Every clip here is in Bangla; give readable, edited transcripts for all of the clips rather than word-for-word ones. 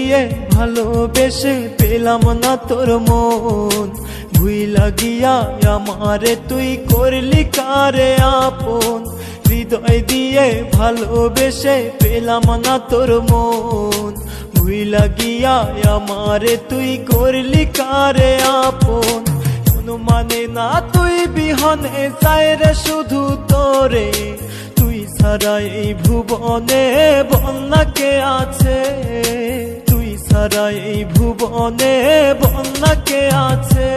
দিয়ে ভালোবেসে পেলাম না তোর মন, ভুইলা গিয়া আমারে তুই করলি কারে আপন। হৃদয় দিয়ে ভালোবেসে পেলাম না তোর মন, ভুইলা গিয়া আমারে তুই করলি কারে আপন। মানে না তুই বিহনে চায় রে শুধু তোরে, তুই ছাড়া এই ভুবনে বন্যা কে আছে, তুই ছাড়া এই ভুবনে বন্যা কে আছে।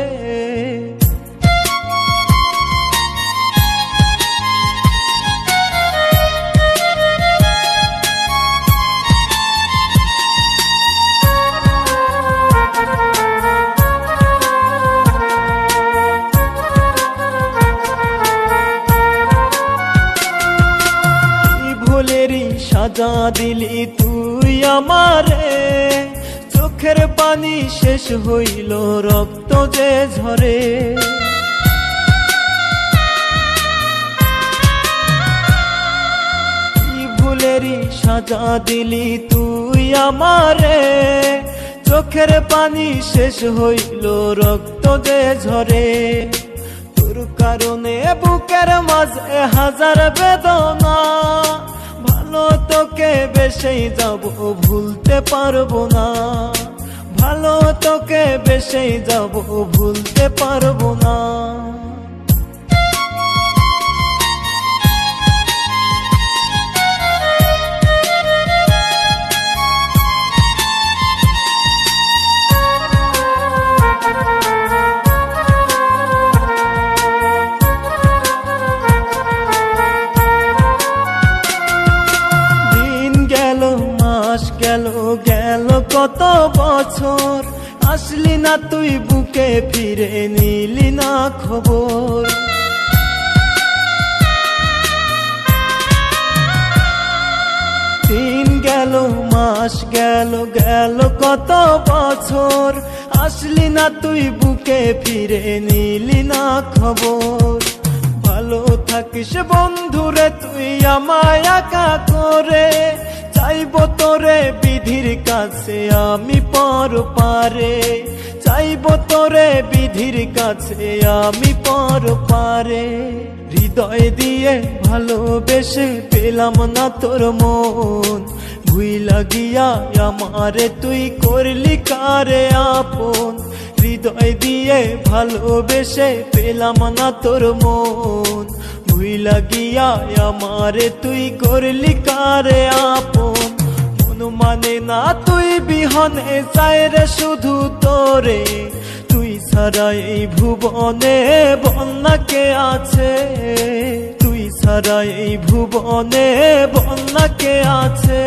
ভুলেরই সাজা দিলি তুই আমারে, চোখের পানি শেষ হইল রক্ত যে ঝরে। ভুলেরই সাজা দিলি তুই আমারে, চোখের পানি শেষ হইল রক্ত যে ঝরে। তোর কারণে বুকের মাঝে হাজার বেদনা, ভালো তোকে বেশেই যাব ভুলতে পারবো না, ভালো তোকে বেশেই যাব ভুলতে পারবো না। গেল গেল কত বছর, আসলি না তুই বুকে ফিরে নিলি না খবর। দিন গেল মাস গেল গেল কত বছর, আসলি না তুই বুকে ফিরে নিলি না খবর। ভালো থাকিস বন্ধুরে তুই আমায় একা করে, চাইব তোরে বিধির কাছে আমি পর পারে, চাইব তোরে বিধির কাছে আমি পর পারে। হৃদয় দিয়ে ভালোবেসে পেলাম না তোর মন, ভুইলা গিয়া আমারে তুই করলি কারে আপন। হৃদয় দিয়ে ভালোবেসে পেলাম না তোর মন, ভুইলা গিয়া আমারে তুই করলি কারে আপন। মন মানে না তুই বিহনে চায় রে শুধু তোরে, তুই ছাড়া এই ভুবনে বন্যা কে আছে, তুই ছাড়া এই ভুবনে বন্যা কে আছে।